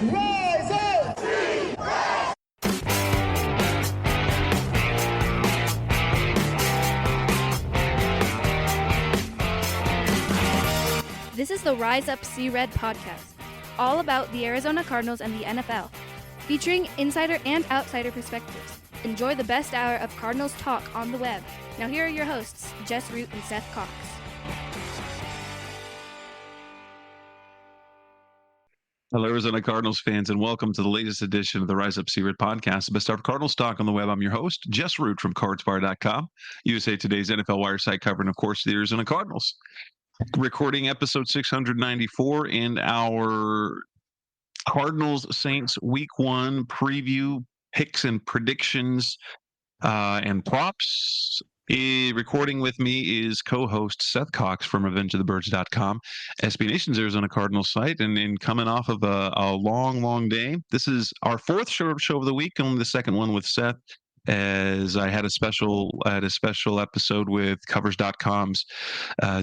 Rise up! This is the Rise Up See Red podcast, all about the Arizona Cardinals and the NFL, featuring insider and outsider perspectives. Enjoy the best hour of Cardinals talk on the web. Now here are your hosts, Jess Root and Seth Cox. Hello, Arizona Cardinals fans, and welcome to the latest edition of the Rise Up See Red podcast, the best hour of Cardinals talk on the web. I'm your host, Jess Root from cardsbar.com, USA Today's NFL Wire site covering, of course, the Arizona Cardinals. Recording episode 694 and our Cardinals Saints Week 1 preview, picks and predictions, and props. Recording with me is co-host Seth Cox from RevengeOfTheBirds.com, SB Nation's Arizona Cardinals site, and coming off of a long day. This is our fourth show of the week, only the second one with Seth, as I had a special episode with Covers.com's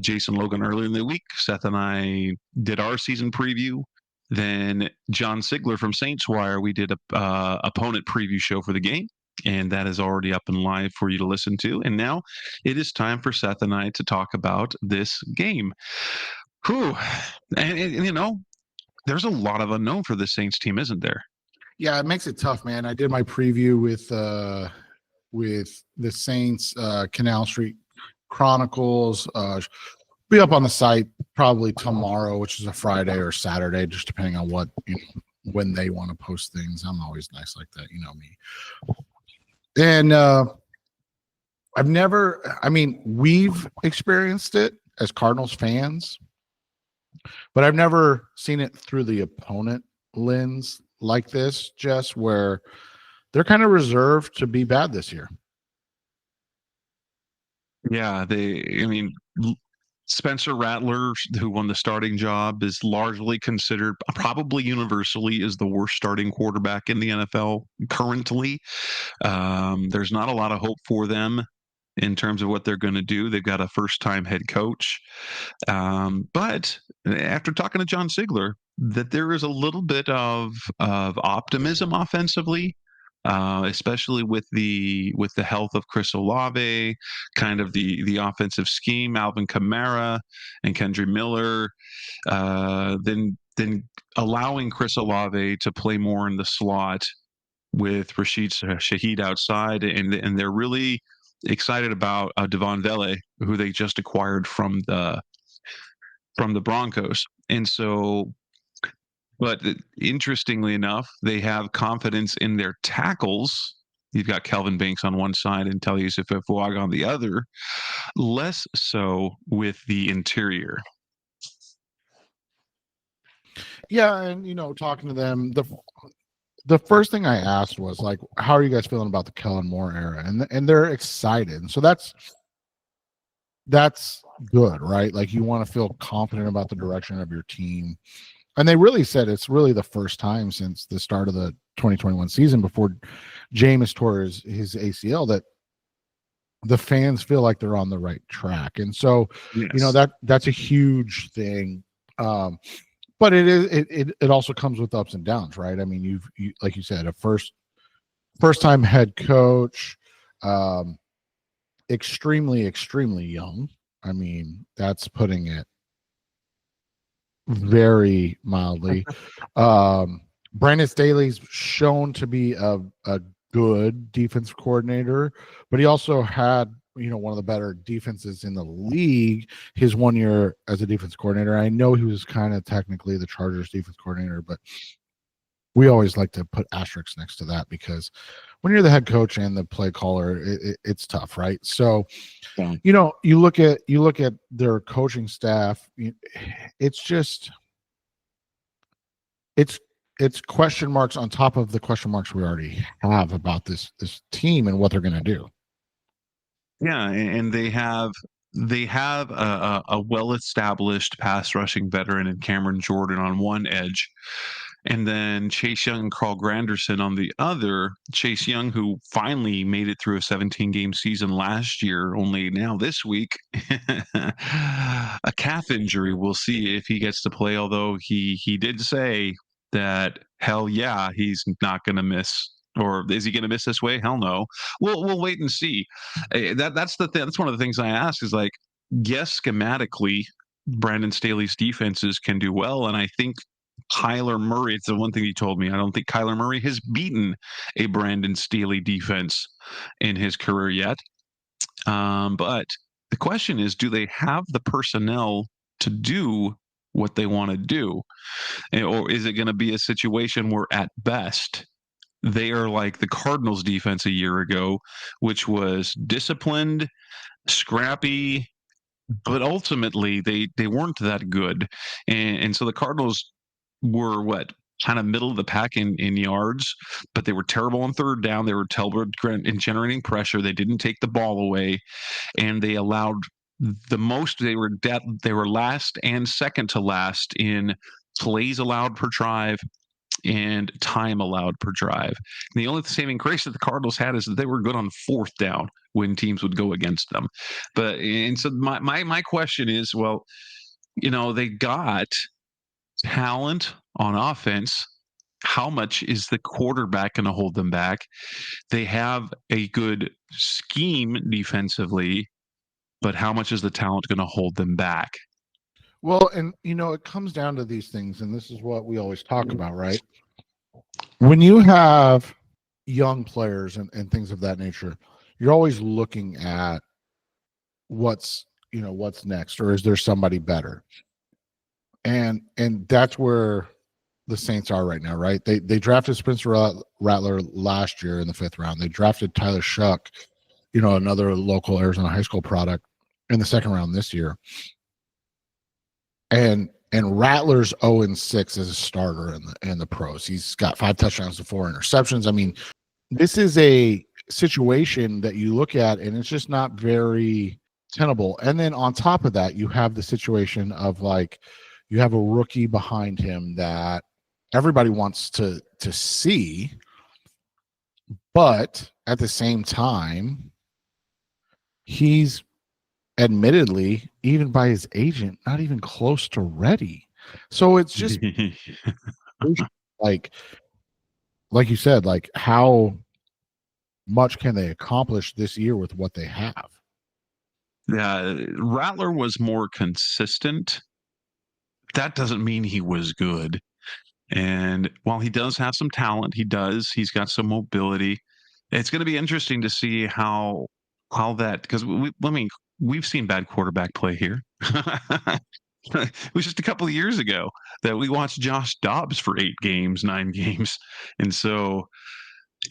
Jason Logan earlier in the week. Seth and I did our season preview. Then John Sigler from Saints Wire, we did a opponent preview show for the game, and that is already up and live for you to listen to. And now it is time for Seth and I to talk about this game. Whew. And you know, there's a lot of unknown for the Saints team, isn't there? Yeah, it makes it tough, man. I did my preview with the Saints Canal Street Chronicles. Be up on the site probably tomorrow, which is a Friday or Saturday, just depending on what when they want to post things. I'm always nice like that, you know me. And we've experienced it as Cardinals fans, but I've never seen it through the opponent lens like this, Jess, where they're kind of reserved to be bad this year. Yeah, Spencer Rattler, who won the starting job, is largely considered, probably universally, is the worst starting quarterback in the NFL currently. There's not a lot of hope for them in terms of what they're going to do. They've got a first-time head coach. But after talking to John Sigler, that there is a little bit of optimism offensively, especially with the health of Chris Olave, kind of the offensive scheme, Alvin Kamara and Kendre Miller, then allowing Chris Olave to play more in the slot with Rashid Shaheed outside, and they're really excited about Devon Vele, who they just acquired from the Broncos. And so, but interestingly enough, they have confidence in their tackles. You've got Kelvin Banks on one side and Taliesin Fuaga on the other, less so with the interior. Yeah, and talking to them, the first thing I asked was like, how are you guys feeling about the Kellen Moore era? And they're excited. And so that's good, right? Like, you want to feel confident about the direction of your team. And they really said it's really the first time since the start of the 2021 season, before Jameis tore his ACL, that the fans feel like they're on the right track. And so, Yes. That's a huge thing. But it also comes with ups and downs, right? I mean, you like you said, a first time head coach, extremely young. I mean, that's putting it very mildly. Brandon Staley's shown to be a good defense coordinator, but he also had one of the better defenses in the league his 1 year as a defense coordinator. I know he was kind of technically the Chargers defense coordinator, but we always like to put asterisks next to that, because when you're the head coach and the play caller, it's tough, right? So, Yeah. You look at their coaching staff. It's just it's question marks on top of the question marks we already have about this team and what they're going to do. Yeah, and they have a well-established pass rushing veteran in Cameron Jordan on one edge, and then Chase Young and Carl Granderson on the other. Chase Young, who finally made it through a 17-game season last year, only now this week, a calf injury. We'll see if he gets to play, although he did say that hell yeah, he's not going to miss. Or is he going to miss this way? Hell no. We'll wait and see. That's the thing. That's one of the things I ask is like, yes, schematically, Brandon Staley's defenses can do well, and I think Kyler Murray. It's the one thing he told me. I don't think Kyler Murray has beaten a Brandon Staley defense in his career yet. But the question is, do they have the personnel to do what they want to do? Or is it going to be a situation where at best they are like the Cardinals defense a year ago, which was disciplined, scrappy, but ultimately they weren't that good. And so the Cardinals were what, kind of middle of the pack in yards, but they were terrible on third down. They were terrible in generating pressure. They didn't take the ball away, and they allowed the most. They were last and second to last in plays allowed per drive and time allowed per drive. And the only saving grace that the Cardinals had is that they were good on fourth down when teams would go against them. And so my question is, well, they got talent on offense. How much is the quarterback going to hold them back? They have a good scheme defensively, but how much is the talent going to hold them back? Well, and it comes down to these things, and this is what we always talk about, right? When you have young players and things of that nature, you're always looking at what's next, or is there somebody better? And that's where the Saints are right now, right? They drafted Spencer Rattler last year in the 5th round. They drafted Tyler Shuck, another local Arizona high school product, in the 2nd round this year. And Rattler's 0-6 as a starter in the pros. He's got 5 touchdowns to 4 interceptions. I mean, this is a situation that you look at and it's just not very tenable. And then on top of that, you have the situation of like, you have a rookie behind him that everybody wants to see, but at the same time, he's admittedly, even by his agent, not even close to ready. So it's just like you said, like how much can they accomplish this year with what they have? Yeah, Rattler was more consistent. That doesn't mean he was good. And while he does have some talent, he's got some mobility. It's going to be interesting to see how that, because we've seen bad quarterback play here. It was just a couple of years ago that we watched Josh Dobbs for 9 games. And so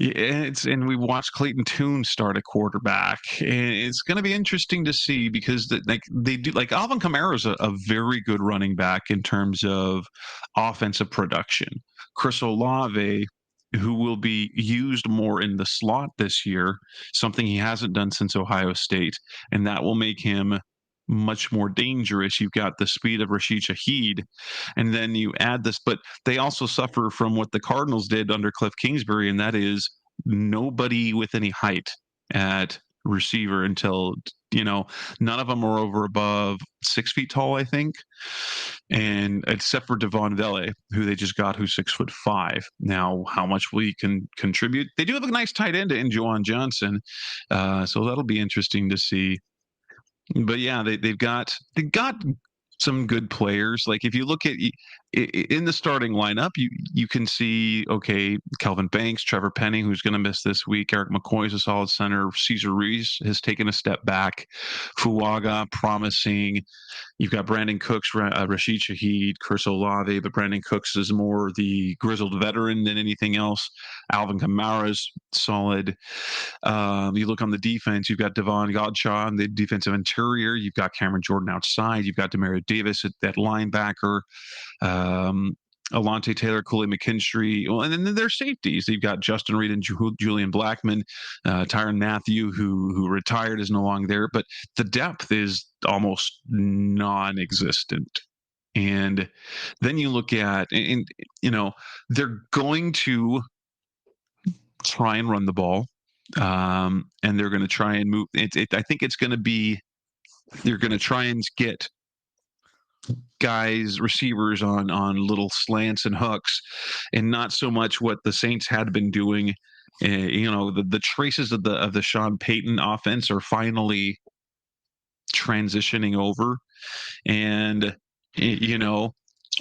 and we watched Clayton Tune start a quarterback. And it's going to be interesting to see because they do, like Alvin Kamara is a very good running back in terms of offensive production. Chris Olave, who will be used more in the slot this year, something he hasn't done since Ohio State, and that will make him much more dangerous. You've got the speed of Rashid Shaheed, and then you add this, but they also suffer from what the Cardinals did under Cliff Kingsbury, and that is nobody with any height at receiver until none of them are above 6 feet tall, I think, and except for Devon Vele, who they just got, who's 6'5". Now, how much will he can contribute? They do have a nice tight end in Juwan Johnson, so that'll be interesting to see. But yeah, they've got some good players. Like if you look at in the starting lineup, you can see, okay, Kelvin Banks, Trevor Penning, who's going to miss this week. Eric McCoy is a solid center. Cesar Ruiz has taken a step back. Fuaga, promising. You've got Brandon Cooks, Rashid Shaheed, Chris Olave, but Brandon Cooks is more the grizzled veteran than anything else. Alvin Kamara's solid. You look on the defense, you've got Devon Godshaw on the defensive interior. You've got Cameron Jordan outside. You've got Demario Davis at that linebacker. Alontae Taylor, Cooley McKinstry. Well, and then there's safeties. You've got Justin Reed and Julian Blackman, Tyrann Mathieu, who retired, is no longer there. But the depth is almost non-existent. And then you look at, and they're going to try and run the ball, and they're going to try and move. I think it's going to be, they're going to try and get guys, receivers on little slants and hooks, and not so much what the Saints had been doing. The traces of the Sean Payton offense are finally transitioning over, and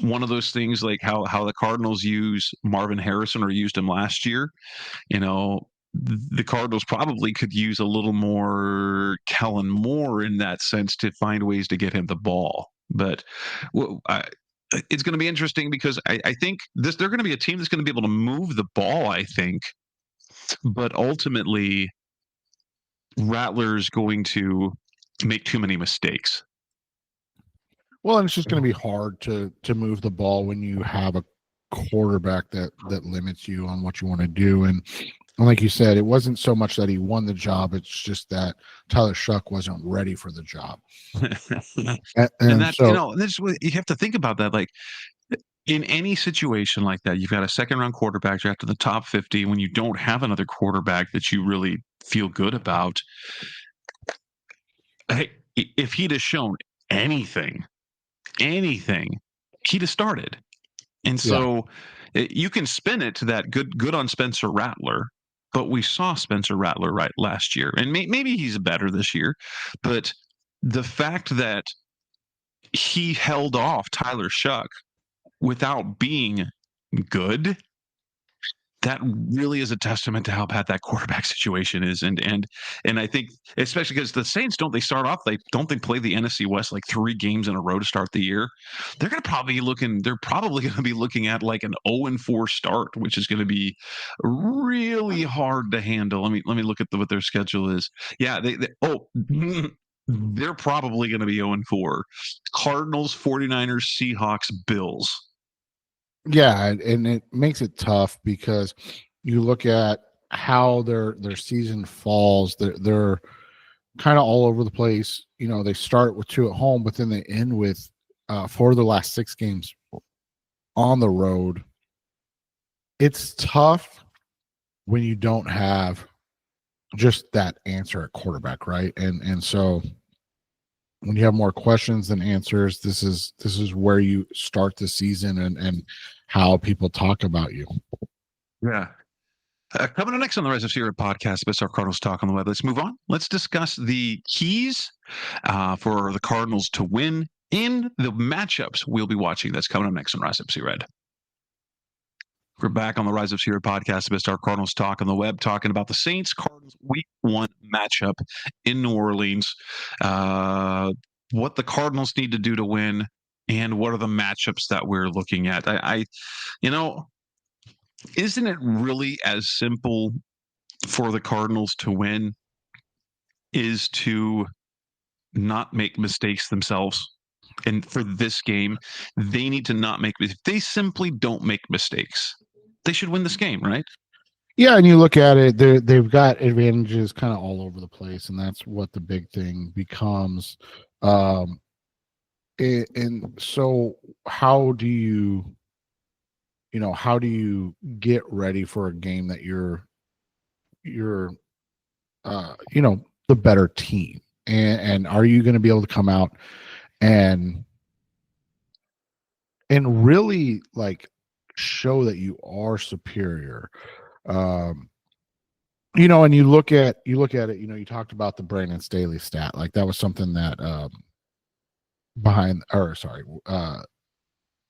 one of those things like how the Cardinals use Marvin Harrison or used him last year. The Cardinals probably could use a little more Kellen Moore in that sense to find ways to get him the ball. But it's going to be interesting because I think they're going to be a team that's going to be able to move the ball, I think. But ultimately, Rattler's going to make too many mistakes. Well, and it's just going to be hard to move the ball when you have a quarterback that limits you on what you want to do. And like you said, it wasn't so much that he won the job; it's just that Tyler Shuck wasn't ready for the job. and that's that's what you have to think about. That like in any situation like that, you've got a second-round quarterback drafted in the top 50 when you don't have another quarterback that you really feel good about. Hey, if he'd have shown anything, he'd have started. And so you can spin it to that good on Spencer Rattler, but we saw Spencer Rattler right last year, and maybe he's better this year. But the fact that he held off Tyler Shuck without being good, that really is a testament to how bad that quarterback situation is. And I think especially because the Saints don't play the NFC West like 3 games in a row to start the year. They're probably going to be looking at like an 0-4 start, which is going to be really hard to handle. Let me look at what their schedule is. Yeah, they're probably going to be 0-4. Cardinals, 49ers, Seahawks, Bills. Yeah, and it makes it tough because you look at how their season falls. They're kind of all over the place. They start with 2 at home, but then they end with 4 of the last 6 games on the road. It's tough when you don't have just that answer at quarterback, right? And so when you have more questions than answers, this is where you start the season and how people talk about you. Yeah. Coming up next on the Rise of Sierra podcast, Best of Cardinals Talk on the Web. Let's move on. Let's discuss the keys for the Cardinals to win in the matchups we'll be watching. That's coming up next on Rise of Sierra. We're back on the Rise of Sierra podcast, Best of Cardinals Talk on the Web, talking about the Saints Cardinals Week 1 matchup in New Orleans. What the Cardinals need to do to win, and what are the matchups that we're looking at. Isn't it really as simple for the Cardinals to win is to not make mistakes themselves? And for this game, they need to not make mistakes. If they simply don't make mistakes, they should win this game, right? Yeah, and you look at it, they've got advantages kind of all over the place, and that's what the big thing becomes. And so how do you get ready for a game that you're the better team, and are you going to be able to come out and really like show that you are superior? And you look at it, you talked about the Brandon Staley stat, like that was something that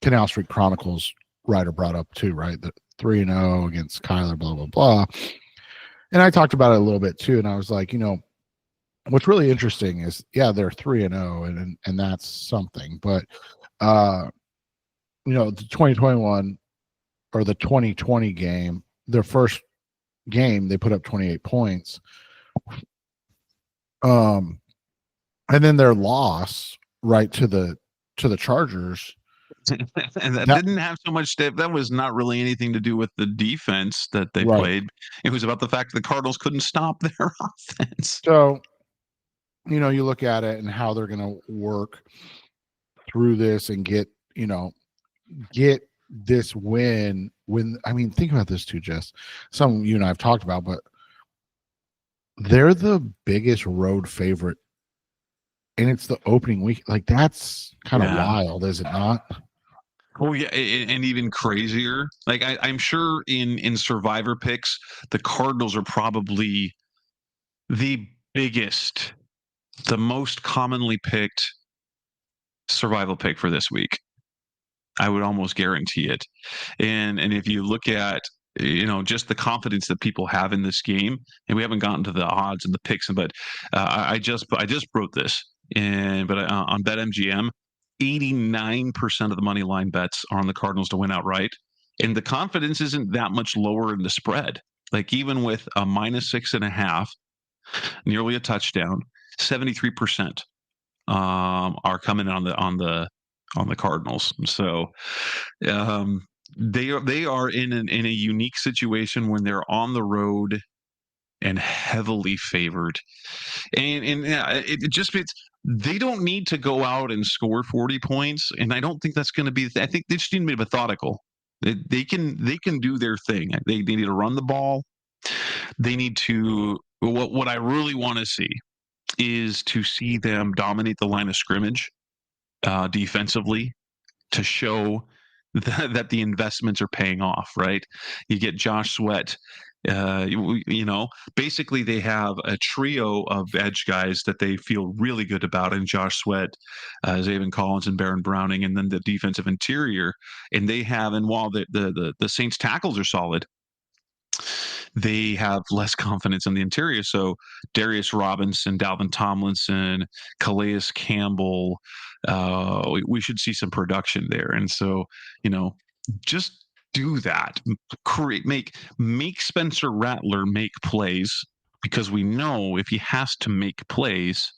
Canal Street Chronicles writer brought up too, right? The 3-0 against Kyler, blah blah blah. And I talked about it a little bit too, and I was like, what's really interesting is, yeah, they're 3-0, and that's something, but the 2021 or the 2020 game, their first game, they put up 28 points. And then their loss right to the Chargers. And that didn't have so much that was not really anything to do with the defense that they played. It was about the fact that the Cardinals couldn't stop their offense. So, you look at it and how they're going to work through this and get this win. Think about this too, Jess. Some you and I have talked about, but they're the biggest road favorite and it's the opening week. Like, that's kind of wild, is it not? Oh yeah, and even crazier. Like I'm sure in survivor picks, the Cardinals are probably the biggest, the most commonly picked survival pick for this week. I would almost guarantee it. And if you look at just the confidence that people have in this game, and we haven't gotten to the odds and the picks, but I just wrote this, but on BetMGM, 89% of the money line bets are on the Cardinals to win outright, and the confidence isn't that much lower in the spread. Like even with a -6.5, nearly a touchdown, 73% are coming on the Cardinals. So they are in a unique situation when they're on the road and heavily favored, and yeah, it just fits. They don't need to go out and score 40 points, and I don't think that's going to be. I think they just need to be methodical. They can do their thing. They need to run the ball. They need to. What I really want to see is to see them dominate the line of scrimmage defensively, to show that the investments are paying off, right? You get Josh Sweat. Basically they have a trio of edge guys that they feel really good about in Josh Sweat, Zaven Collins, and Baron Browning, and then the defensive interior. And while the Saints tackles are solid, they have less confidence in the interior. So Darius Robinson, Dalvin Tomlinson, Calais Campbell, we should see some production there. And so, just do that. Make Spencer Rattler make plays, because we know if he has to make plays,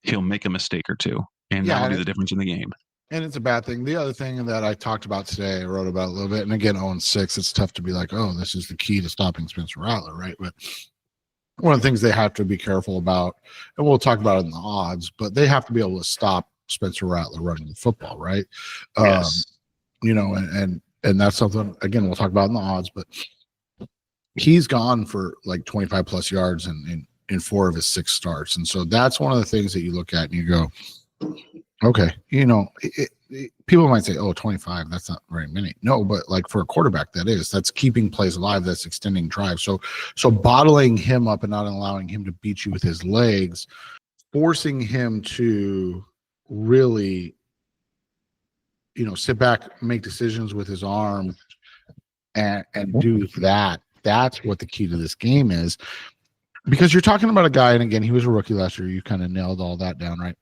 he'll make a mistake or two, and that'll be the difference in the game. And it's a bad thing. The other thing that I talked about today, I wrote about a little bit, and again, 0-6, it's tough to be like, oh, this is the key to stopping Spencer Rattler, right? But one of the things they have to be careful about, and we'll talk about it in the odds, but they have to be able to stop Spencer Rattler running the football, right? Yes. And that's something, again, we'll talk about in the odds, but he's gone for like 25 plus yards in 4 of his 6 starts. And so that's one of the things that you look at and you go, okay, people might say, oh, 25, that's not very many. No, but like for a quarterback, that's keeping plays alive, that's extending drives. So bottling him up and not allowing him to beat you with his legs, forcing him to really, sit back, make decisions with his arm and do that. That's what the key to this game is, because you're talking about a guy, and again, he was a rookie last year. You kind of nailed all that down, right?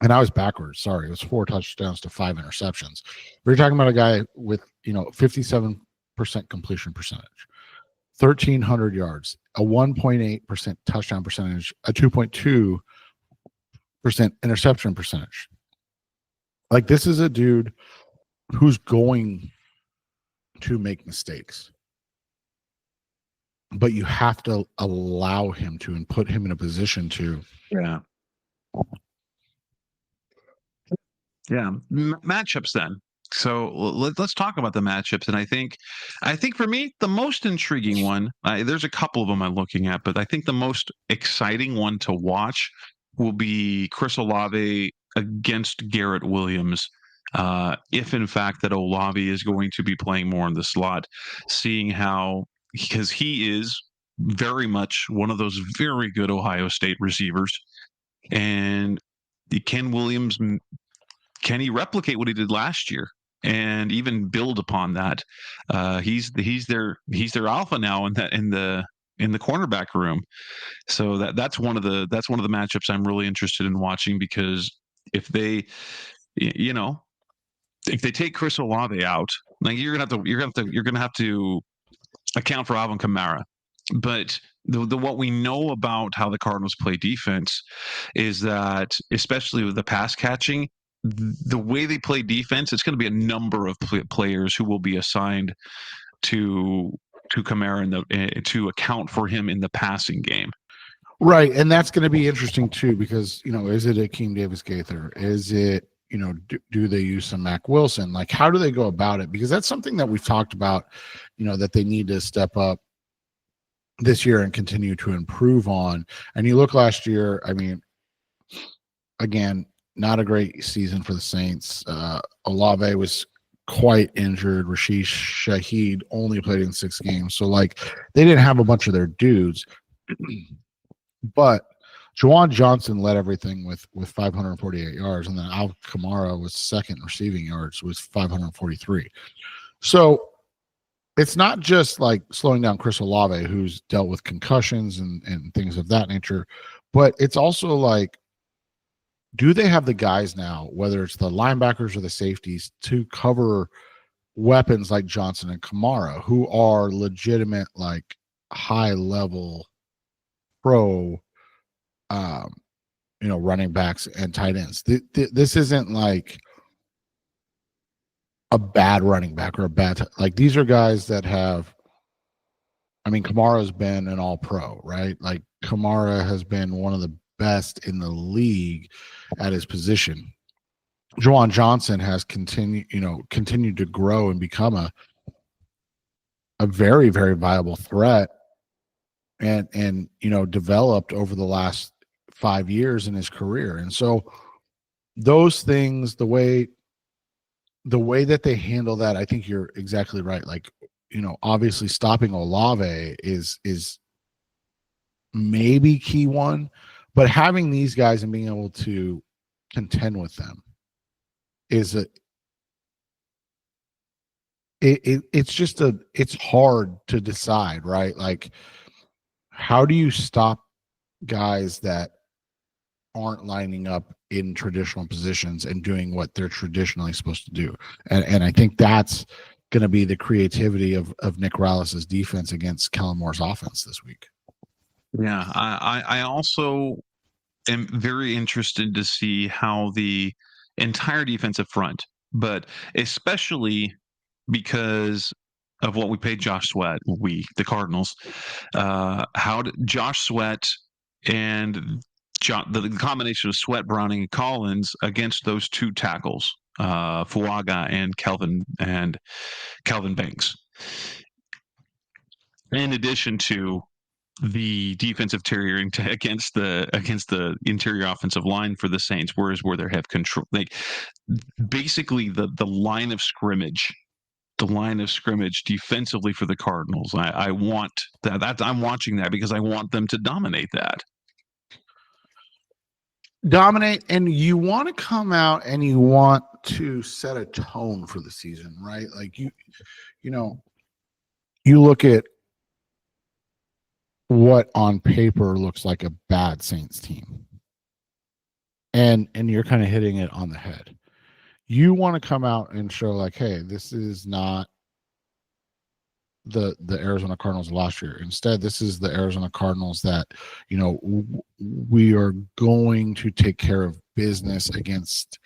And I was backwards. Sorry. It was 4 touchdowns to 5 interceptions. We're talking about a guy with, 57% completion percentage, 1,300 yards, a 1.8% touchdown percentage, a 2.2% interception percentage. Like, this is a dude who's going to make mistakes, but you have to allow him to and put him in a position to. Yeah. Yeah, matchups then. So let's talk about the matchups. And I think for me, the most intriguing one, there's a couple of them I'm looking at, but I think the most exciting one to watch will be Chris Olave against Garrett Williams. If in fact that Olave is going to be playing more in the slot, seeing how, because he is very much one of those very good Ohio State receivers, and Ken Williams, can he replicate what he did last year and even build upon that? He's their alpha now in the cornerback room. So that's one of the matchups I'm really interested in watching, because if they, if they take Chris Olave out, like you're gonna have to account for Alvin Kamara. But what we know about how the Cardinals play defense is that, especially with the pass catching, the way they play defense, it's going to be a number of players who will be assigned to Kamara to account for him in the passing game. Right, and that's going to be interesting too, because is it Akeem Davis-Gaither? Is it do they use some Mac Wilson? Like, how do they go about it? Because that's something that we've talked about, that they need to step up this year and continue to improve on. And you look last year, I mean, again, not a great season for the Saints. Olave was quite injured. Rashid Shaheed only played in 6 games. So, like, they didn't have a bunch of their dudes. But Juwan Johnson led everything with 548 yards, and then Al Kamara was second receiving yards with 543. So it's not just like slowing down Chris Olave, who's dealt with concussions and things of that nature, but it's also like, do they have the guys now, whether it's the linebackers or the safeties, to cover weapons like Johnson and Kamara, who are legitimate, like, high level pro running backs and tight ends. This isn't like a bad running back or a bad like, these are guys that have, I mean, Kamara's been an all pro, right? Like, Kamara has been one of the best in the league at his position. Juwan Johnson has continued to grow and become a very, very viable threat and developed over the last 5 years in his career. And so those things, the way that they handle that, I think you're exactly right. Like, obviously stopping Olave is maybe key one, but having these guys and being able to contend with them is it's hard to decide, right? Like, how do you stop guys that aren't lining up in traditional positions and doing what they're traditionally supposed to do? And I think that's going to be the creativity of Nick Rallis's defense against Kellen Moore's offense this week. Yeah, I also am very interested to see how the entire defensive front, but especially because of what we paid Josh Sweat, the Cardinals, how did Josh Sweat and the combination of Sweat, Browning, and Collins against those two tackles, Fuaga and Kelvin Banks, in addition to the defensive interior against the interior offensive line for the Saints, where they have control, like basically the line of scrimmage. The line of scrimmage defensively for the Cardinals. I want that. I'm watching that because I want them to dominate that. And you want to come out and you want to set a tone for the season, right? Like, you look at what on paper looks like a bad Saints team, and you're kind of hitting it on the head. You want to come out and show, like, hey, this is not the Arizona Cardinals last year. Instead, this is the Arizona Cardinals that, we are going to take care of business against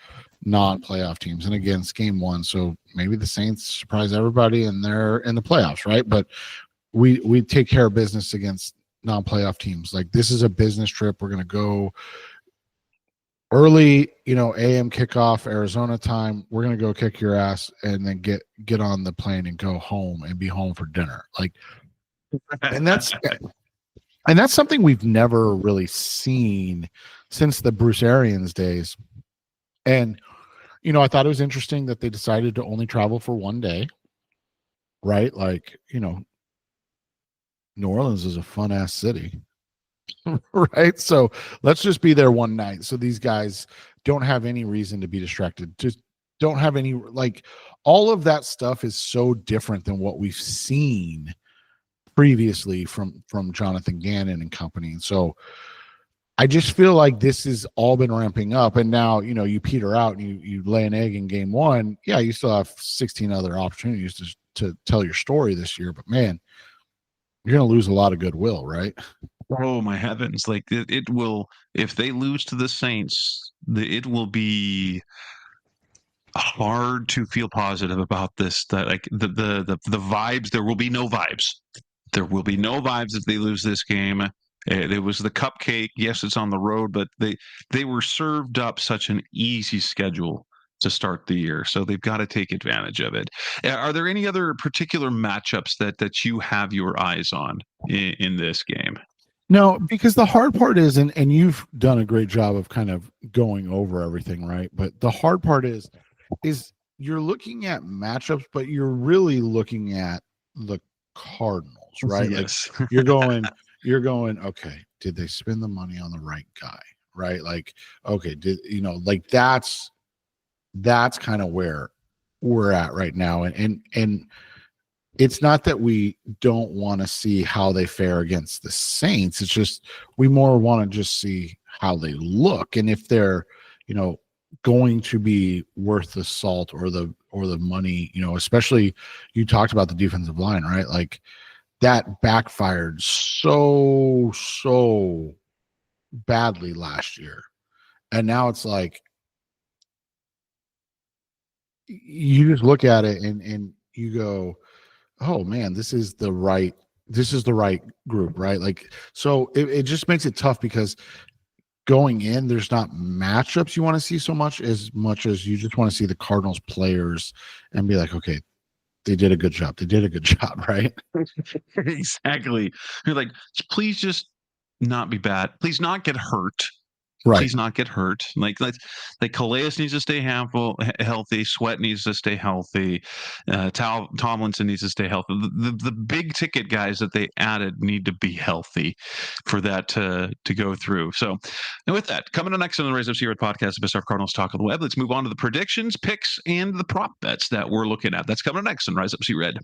non-playoff teams and against game one. So maybe the Saints surprise everybody and they're in the playoffs, right? But we take care of business against non-playoff teams. Like, this is a business trip. We're going to go early, AM kickoff Arizona time. We're going to go kick your ass and then get on the plane and go home and be home for dinner. Like, and that's something we've never really seen since the Bruce Arians days. And, I thought it was interesting that they decided to only travel for one day, right? Like, New Orleans is a fun ass city. Right. So let's just be there one night. So these guys don't have any reason to be distracted. Just don't have any, like, all of that stuff is so different than what we've seen previously from Jonathan Gannon and company. And so I just feel like this has all been ramping up. And now, you peter out and you lay an egg in game one. Yeah, you still have 16 other opportunities to tell your story this year. But man, you're going to lose a lot of goodwill, right? Oh my heavens! Like, it will, if they lose to the Saints, it will be hard to feel positive about this. That, like, the vibes, there will be no vibes. There will be no vibes if they lose this game. It was the cupcake. Yes, it's on the road, but they were served up such an easy schedule to start the year, so they've got to take advantage of it. Are there any other particular matchups that you have your eyes on in this game? No, because the hard part is, and you've done a great job of kind of going over everything, right? But the hard part is you're looking at matchups, but you're really looking at the Cardinals, right? Like Yes. you're going, okay, did they spend the money on the right guy? Right? Like, okay, like that's kind of where we're at right now. And it's not that we don't want to see how they fare against the Saints. It's just we more want to just see how they look and if they're, going to be worth the salt or the money. Especially you talked about the defensive line, right? Like that backfired so badly last year, and now it's like you just look at it and you go, oh man, this is the right group, right? Like, so it just makes it tough because going in, there's not matchups you want to see so much as you just want to see the Cardinals players and be like, okay, they did a good job. They did a good job, right? Exactly. You're like, please just not be bad. Please not get hurt. Right. Please not get hurt. Like Calais needs to stay healthy. Sweat needs to stay healthy. Tomlinson needs to stay healthy. The big ticket guys that they added need to be healthy for that to go through. So, and with that, coming up next on the Rise Up Secret podcast, the best of Cardinals talk on the web. Let's move on to the predictions, picks, and the prop bets that we're looking at. That's coming up next on Rise Up Red.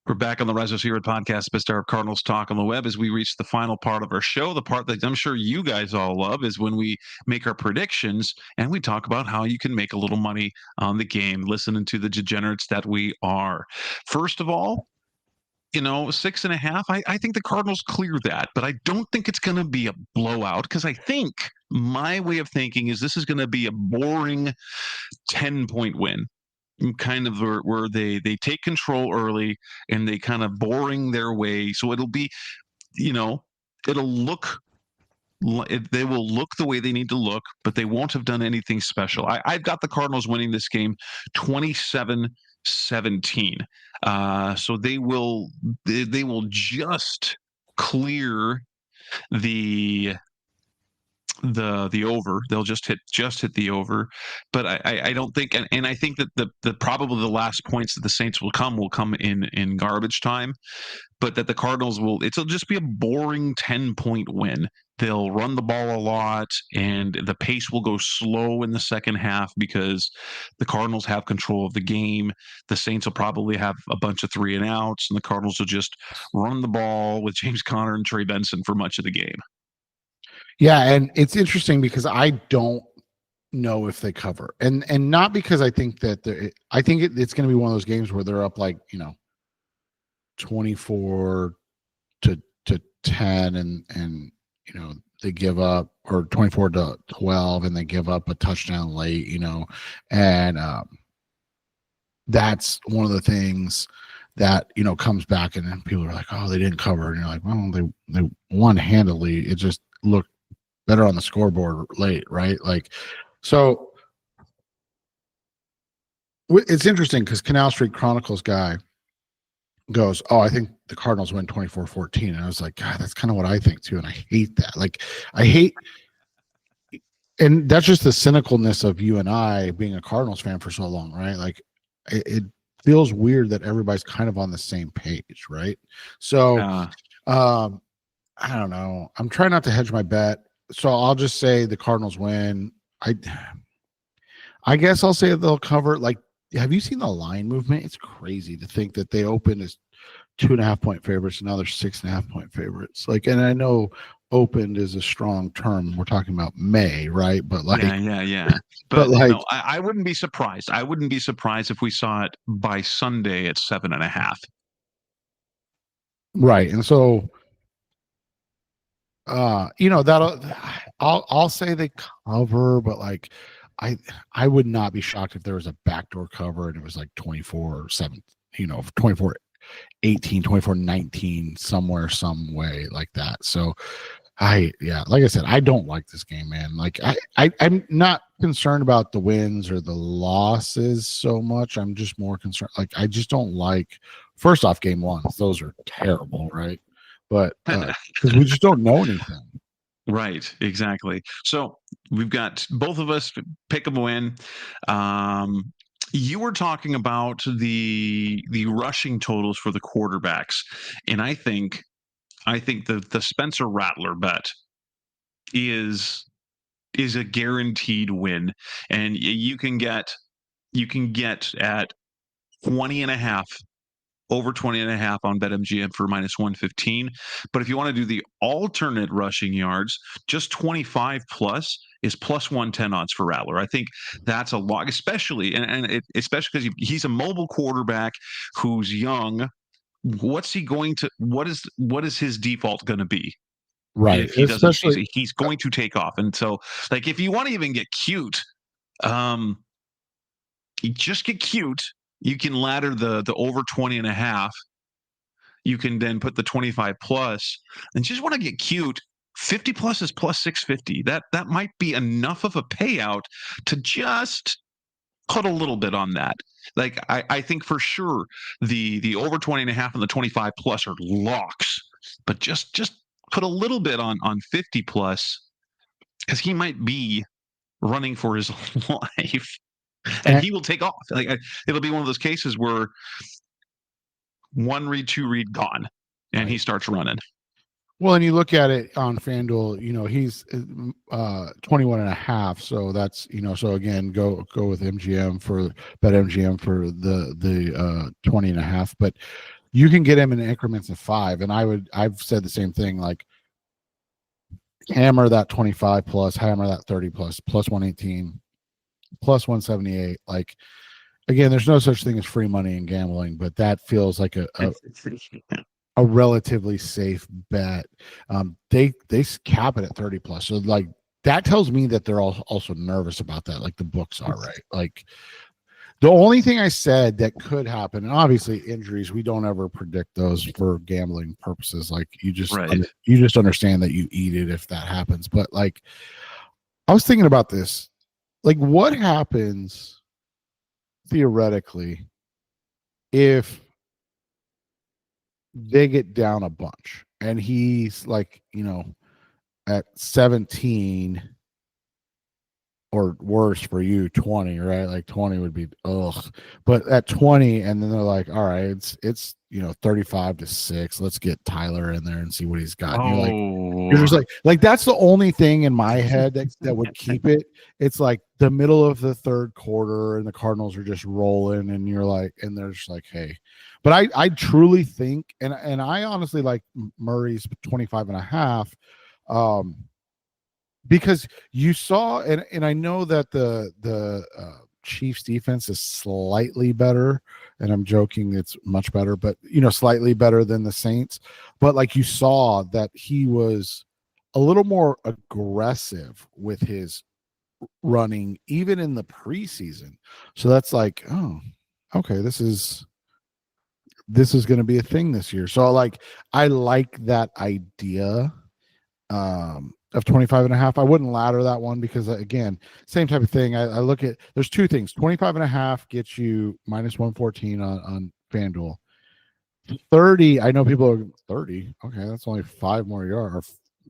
We're back on the Rise of Seaward podcast, best of Cardinals talk on the web as we reach the final part of our show. The part that I'm sure you guys all love is when we make our predictions and we talk about how you can make a little money on the game, listening to the degenerates that we are. First of all, 6.5. I think the Cardinals clear that, but I don't think it's going to be a blowout because I think my way of thinking is this is going to be a boring 10-point win. Kind of where they take control early and they kind of boring their way. So it'll be, it'll look, they will look the way they need to look, but they won't have done anything special. I've got the Cardinals winning this game 27-17. So they will just clear the over. They'll just hit the over, but I don't think, and I think that the probably the last points that the Saints will come in garbage time, but that the Cardinals it'll just be a boring 10-point win. They'll run the ball a lot and the pace will go slow in the second half because the Cardinals have control of the game. The Saints will probably have a bunch of 3 and outs and the Cardinals will just run the ball with James Conner and Trey Benson for much of the game. Yeah, and it's interesting because I don't know if they cover, and not because I think that I think it's going to be one of those games where they're up like 24 to 10, and they give up, or 24 to 12, and they give up a touchdown late, and that's one of the things that comes back, and then people are like, oh, they didn't cover, and you're like, well, they won handily. It just looked better on the scoreboard late, right? Like, so it's interesting because Canal Street Chronicles guy goes, oh, I think the Cardinals win 24-14. And I was like, God, that's kind of what I think too. And I hate that. Like, and that's just the cynicalness of you and I being a Cardinals fan for so long, right? Like, it feels weird that everybody's kind of on the same page, right? So, I don't know. I'm trying not to hedge my bet. So I'll just say the Cardinals win. I guess I'll say they'll cover. Like, have you seen the line movement? It's crazy to think that they opened as 2.5-point favorites and now they're 6.5-point favorites. Like, and I know opened is a strong term. We're talking about May, right? But like, yeah. But like, no, I wouldn't be surprised. I wouldn't be surprised if we saw it by Sunday at 7.5. Right, and so. That'll I'll say they cover, but like I would not be shocked if there was a backdoor cover and it was like 24-7, 24-18, 24-19, somewhere, some way like that. So like I said, I don't like this game, man. Like I'm not concerned about the wins or the losses so much. I'm just more concerned. Like, I just don't like, first off, game ones. Those are terrible, right? but because we just don't know anything. Right, exactly. So we've got both of us pick them win. You were talking about the rushing totals for the quarterbacks, and I think the Spencer Rattler bet is a guaranteed win, and you can get at 20.5, over 20.5 on BetMGM for -115. But if you want to do the alternate rushing yards, just 25 plus is +110 odds for Rattler. I think that's a lot, especially especially because he's a mobile quarterback who's young. What is his default going to be? Right. If he doesn't, Especially he's going to take off. And so, like, if you want to even get cute, you just get cute. You can ladder the over 20.5. You can then put the 25 plus, and just want to get cute. 50 plus is +650. That might be enough of a payout to just put a little bit on that. Like, I think for sure the over 20.5 and the 25 plus are locks, but just put a little bit on 50 plus, because he might be running for his life, and he will take off. Like, it'll be one of those cases where one read, two read, gone, and he starts running. Well, and you look at it on FanDuel, he's 21.5. So that's, so again, go with MGM for BetMGM for the 20.5. But you can get him in increments of 5. And I've said the same thing, like hammer that 25 plus, hammer that 30 plus, +118, +178. Like, again, there's no such thing as free money in gambling, but that feels like a relatively safe bet. They cap it at 30 plus. So like that tells me that they're also nervous about that. Like the books are, right? Like the only thing I said that could happen, and obviously injuries, we don't ever predict those for gambling purposes. Like you just understand that you eat it if that happens. But like I was thinking about this, like what happens theoretically if they get down a bunch and he's like, at 17 or worse for you, 20, right? Like 20 would be but at 20, and then they're like, all right, it's 35-6. Let's get Tyler in there and see what he's got. And you're just like that's the only thing in my head that would keep it. It's like the middle of the third quarter and the Cardinals are just rolling, and you're like, and they're just like, hey. But I truly think, and I honestly like Murray's 25.5, because you saw, and I know that the Chiefs defense is slightly better, and I'm joking, it's much better, but slightly better than the Saints. But like you saw that he was a little more aggressive with his running, even in the preseason. So that's like, oh, okay, this is going to be a thing this year. So like, I like that idea of 25.5. I wouldn't ladder that one because again, same type of thing. I look at, there's two things. 25.5 gets you -114 on FanDuel. 30, I know people are 30. Okay, that's only 5 more yards, or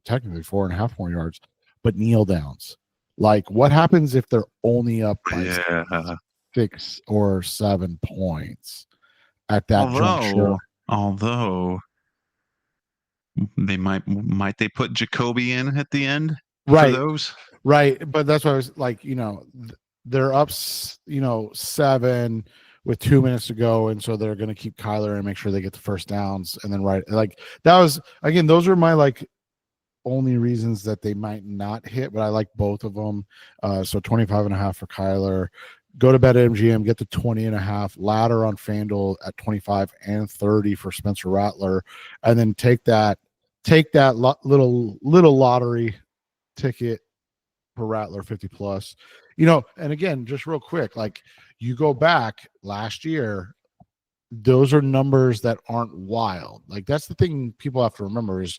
technically 4.5 more yards, but kneel downs. Like what happens if they're only up by 6 or 7 points at that juncture? Although they might they put Jacoby in at the end, right? For those, right. But that's why I was like, they're up, 7 with 2 minutes to go, and so they're going to keep Kyler and make sure they get the first downs, and then like that was, again, those are my like only reasons that they might not hit, but I like both of them. So 25.5 for Kyler. Go to BetMGM, get the 20.5, ladder on FanDuel at 25 and 30 for Spencer Rattler, and then take that little lottery ticket for Rattler 50 plus. And again, just real quick, like you go back last year, those are numbers that aren't wild. Like that's the thing people have to remember is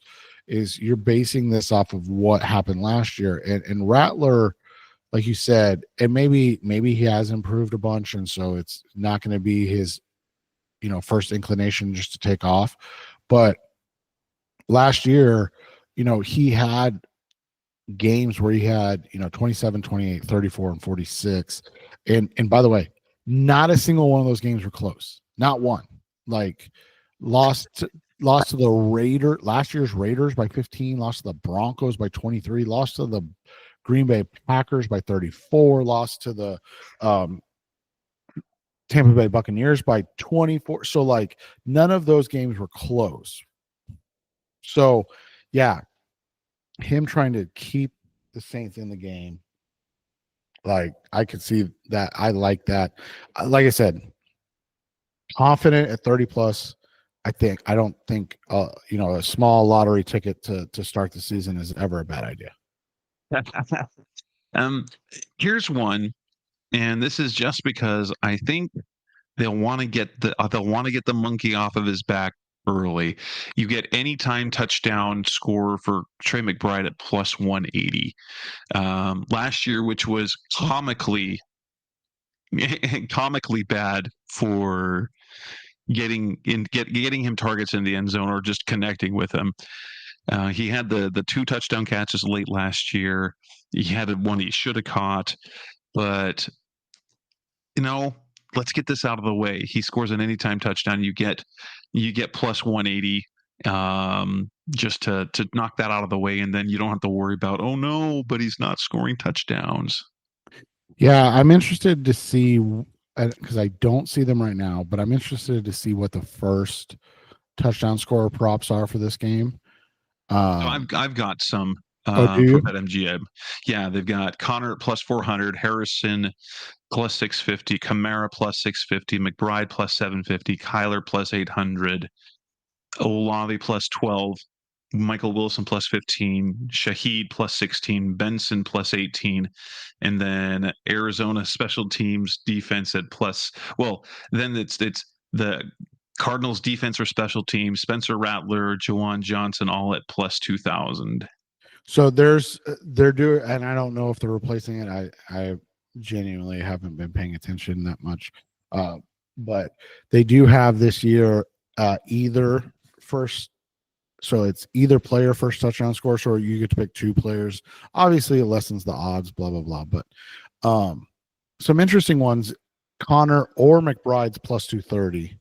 you're basing this off of what happened last year, and Rattler, like you said, and maybe he has improved a bunch, and so it's not going to be his, first inclination just to take off. But last year, he had games where he had 27, 28, 34, and 46. And by the way, not a single one of those games were close. Not one. Like lost to, lost to the last year's Raiders by 15, lost to the Broncos by 23, lost to the Green Bay Packers by 34, lost to the Tampa Bay Buccaneers by 24. So like none of those games were close. So yeah, him trying to keep the Saints in the game, like I could see that. I like that. Like I said, confident at 30 plus. I don't think a small lottery ticket to start the season is ever a bad idea. Here's one, and this is just because I think they'll want to get the monkey off of his back early. You get anytime touchdown score for Trey McBride at plus 180. Last year, which was comically bad for getting him targets in the end zone or just connecting with him. He had the 2 touchdown catches late last year. He had one he should have caught, but let's get this out of the way. He scores an anytime touchdown. You get plus 180 just to knock that out of the way, and then you don't have to worry about, oh no, but he's not scoring touchdowns. Yeah, I'm interested to see, because I don't see them right now, but I'm interested to see what the first touchdown scorer props are for this game. So I've got some from BetMGM. Yeah, they've got Connor at plus 400, Harrison plus 650, Kamara plus 650, McBride plus 750, Kyler plus 800, Olave plus 12, Michael Wilson plus 15, Shaheed plus 16, Benson plus 18, and then Arizona special teams defense at plus. Well, then it's the Cardinals defense or special teams, Spencer Rattler, Jawan Johnson, all at plus 2,000. So they're doing, and I don't know if they're replacing it. I genuinely haven't been paying attention that much, but they do have this year either first. So it's either player first touchdown score, or you get to pick 2 players. Obviously, it lessens the odds, blah blah blah. But some interesting ones: Connor or McBride's plus 230.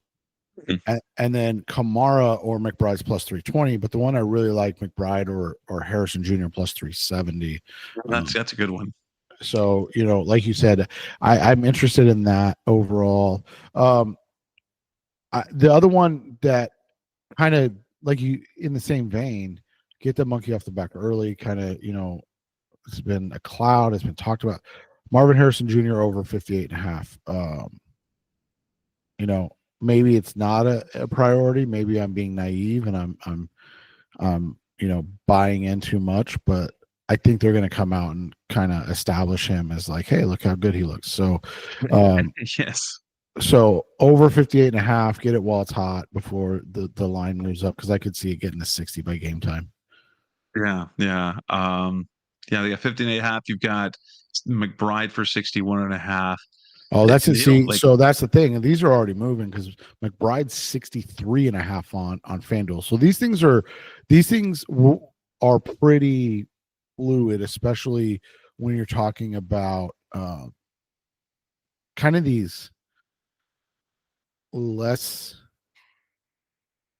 And then Kamara or McBride's plus 320, but the one I really like, McBride or Harrison Jr. plus 370. That's a good one. So, like you said, I'm interested in that overall. The other one that kind of like you in the same vein, get the monkey off the back early, kind of, it's been a cloud, it's been talked about. Marvin Harrison Jr. over 58.5. Maybe it's not a priority. Maybe I'm being naive and I'm buying in too much, but I think they're going to come out and kind of establish him as like, hey, look how good he looks. So, yes. So over 58.5, get it while it's hot before the line moves up, because I could see it getting to 60 by game time. Yeah. They got 15.5. You've got McBride for 61.5. Oh, that's it. See, so that's the thing. And these are already moving because McBride's 63.5 on FanDuel. So these things are pretty fluid, especially when you're talking about kind of these less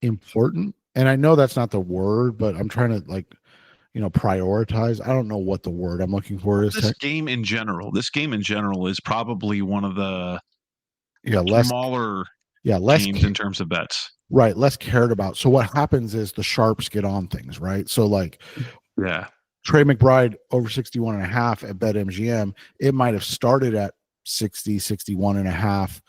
important. And I know that's not the word, but I'm trying to prioritize. I don't know what the word I'm looking for is. This game in general is probably one of the smaller games in terms of bets. Right, less cared about. So what happens is the sharps get on things, right? So Trey McBride over 61.5 at BetMGM, it might have started at 60, 61.5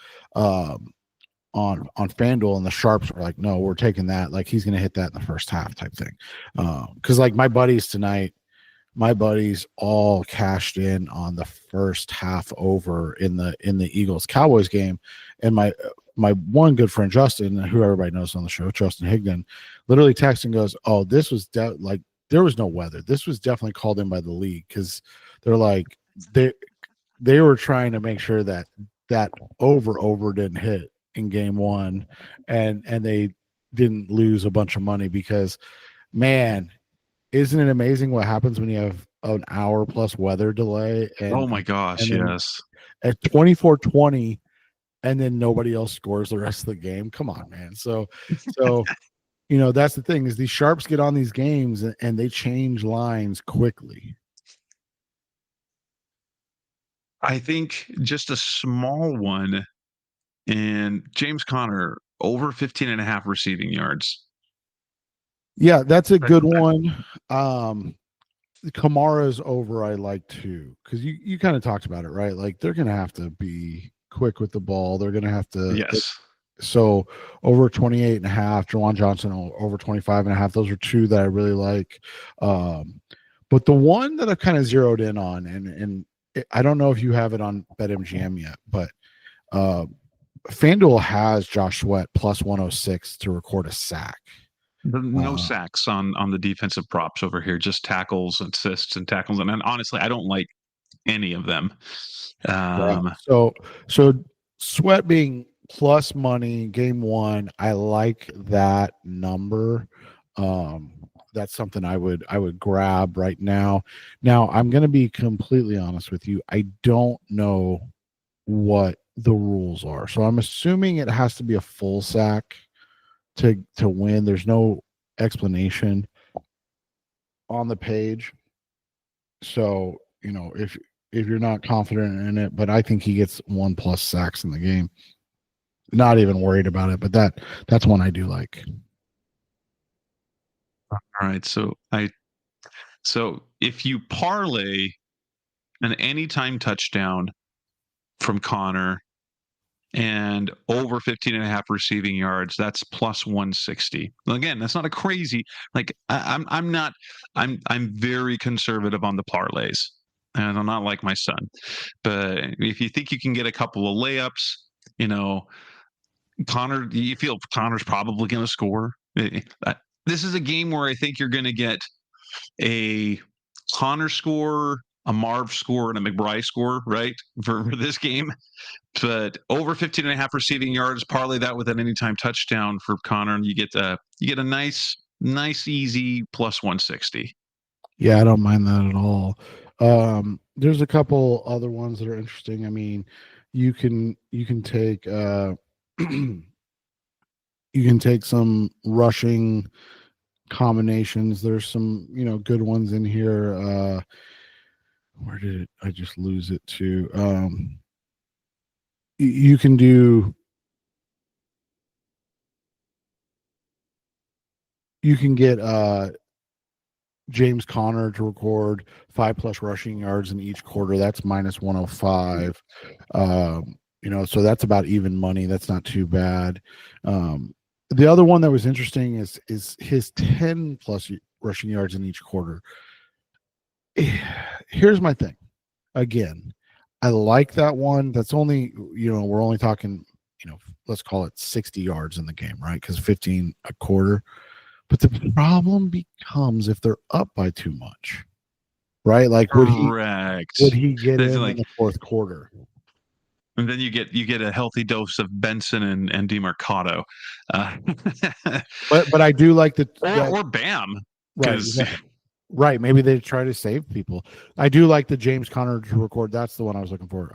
on FanDuel, and the sharps are like, no, we're taking that. Like he's going to hit that in the first half type thing. Because my buddies tonight, all cashed in on the first half over in the Eagles Cowboys game, and my one good friend Justin, who everybody knows on the show, Justin Higdon, literally texts and goes, "Oh, this was there was no weather. This was definitely called in by the league," because they're like they were trying to make sure that over didn't hit in game 1, and they didn't lose a bunch of money because man, isn't it amazing what happens when you have an hour plus weather delay Oh my gosh, and then yes. at 24:20 and then nobody else scores the rest of the game? Come on, man. So that's the thing, is these sharps get on these games and they change lines quickly. I think just a small one, and James Conner over 15 and a half receiving yards. Yeah, that's a good one. Kamara's over, I like too, because you kind of talked about it, right? Like they're gonna have to be quick with the ball. They're gonna have to. Yes. So over 28 and a half, Jawan Johnson over 25 and a half. Those are two that I really like. But the one that I've kind of zeroed in on, and I don't know if you have it on BetMGM yet, but FanDuel has Josh Sweat plus 106 to record a sack. No sacks on the defensive props over here, just tackles, assists, and tackles. And honestly, I don't like any of them. So Sweat being plus money game one, I like that number. That's something I would grab right now. Now I'm going to be completely honest with you. I don't know what the rules are, so I'm assuming it has to be a full sack to win. There's no explanation on the page, so if you're not confident in it, but I think he gets 1+ sacks in the game. Not even worried about it, but that's one I do like. All right, so if you parlay an anytime touchdown from Connor and over 15 and a half receiving yards, that's plus 160. Again, that's not a crazy, like I'm very conservative on the parlays, and I'm not like my son. But if you think you can get a couple of layups, Connor, you feel Connor's probably going to score. This is a game where I think you're going to get a Connor score, a Marv score, and a McBride score, right, for this game. But over 15 and a half receiving yards, parlay that with an anytime touchdown for Connor, and you get a nice easy plus 160. Yeah, I don't mind that at all. There's a couple other ones that are interesting. I mean, you can take you can take some rushing combinations. There's some good ones in here. Where did I just lose it to? You can get James Conner to record 5+ rushing yards in each quarter. That's minus 105. So that's about even money. That's not too bad. The other one that was interesting is his 10+ rushing yards in each quarter. Here's my thing. Again, I like that one. That's only, we're only talking, let's call it 60 yards in the game, right? Because 15 a quarter. But the problem becomes if they're up by too much, right? Like would he get in the fourth quarter? And then you get a healthy dose of Benson and DeMarcado. But I do like or Bam. Right. Maybe they try to save people. I do like the James Conner to record. That's the one I was looking for.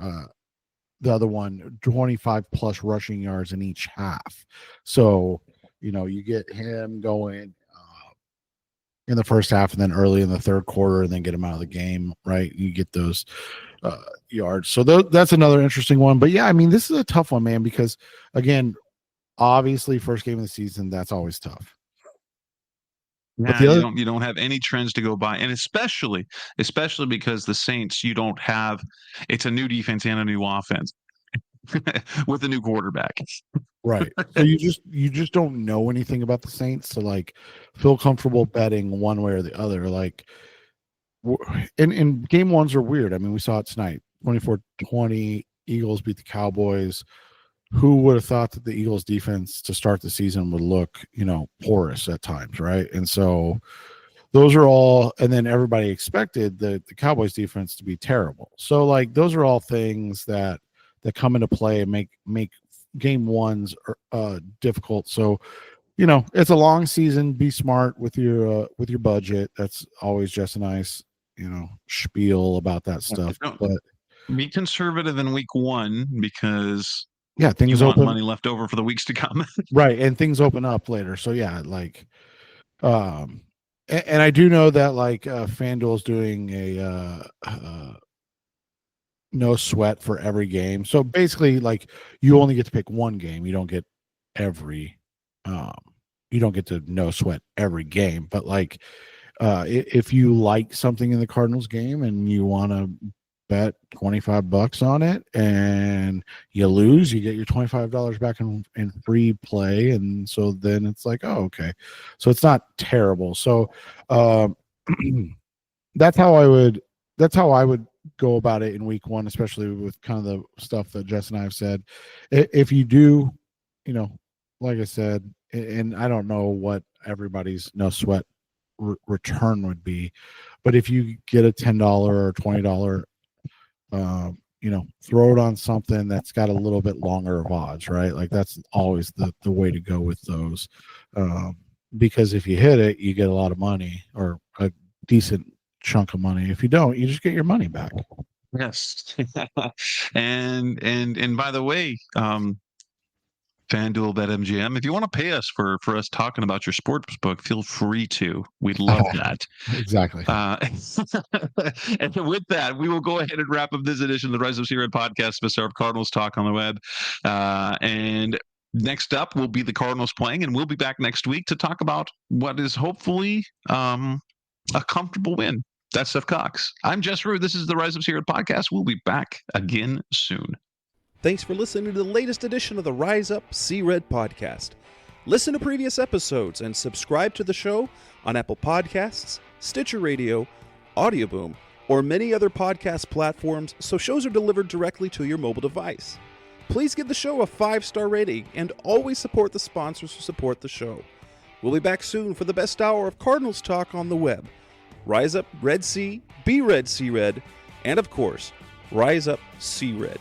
The other one, 25+ rushing yards in each half. So, you get him going in the first half and then early in the third quarter and then get him out of the game, right? You get those yards. So that's another interesting one. But yeah, I mean, this is a tough one, man, because again, obviously first game of the season, that's always tough. Yeah, you don't have any trends to go by, and especially because the Saints, you don't have. It's a new defense and a new offense with a new quarterback. Right. So you just don't know anything about the Saints to like feel comfortable betting one way or the other. Like, and game ones are weird. I mean, we saw it tonight. 24-20, Eagles beat the Cowboys. Who would have thought that the Eagles defense to start the season would look, porous at times, right? And so those are all, and then everybody expected the Cowboys defense to be terrible. So like those are all things that come into play and make game ones difficult. So it's a long season. Be smart with your budget. That's always just a nice, spiel about that stuff. But be conservative in week 1 because things you want open money left over for the weeks to come. right, and things open up later. So and I do know that FanDuel's doing a no sweat for every game. So basically, you only get to pick one game. You don't get you don't get to no sweat every game. But if you like something in the Cardinals game and you want to bet $25 on it and you lose, you get your $25 back in free play. And so then it's oh, okay. So it's not terrible. So that's how I would go about it in week 1, especially with kind of the stuff that Jess and I have said. If you do, like I said, and I don't know what everybody's no sweat return would be, but if you get a $10 or $20, throw it on something that's got a little bit longer of odds, right? That's always the way to go with those, because if you hit it, you get a lot of money or a decent chunk of money. If you don't, you just get your money back. Yes. and by the way, FanDuel, BetMGM, if you want to pay us for us talking about your sports book, feel free to. We'd love that. Exactly. And with that, we will go ahead and wrap up this edition of the Rise of C-Red podcast, Mr. Cardinals Talk on the Web. And next up will be the Cardinals playing, and we'll be back next week to talk about what is hopefully a comfortable win. That's Seth Cox. I'm Jess Root. This is the Rise of C-Red podcast. We'll be back again soon. Thanks for listening to the latest edition of the Rise Up C-Red podcast. Listen to previous episodes and subscribe to the show on Apple Podcasts, Stitcher Radio, Audioboom, or many other podcast platforms so shows are delivered directly to your mobile device. Please give the show a 5-star rating and always support the sponsors who support the show. We'll be back soon for the best hour of Cardinals talk on the web. Rise Up Red Sea, Be Red Sea Red, and of course, Rise Up Sea Red.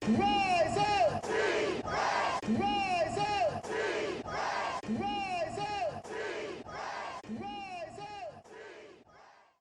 Roll!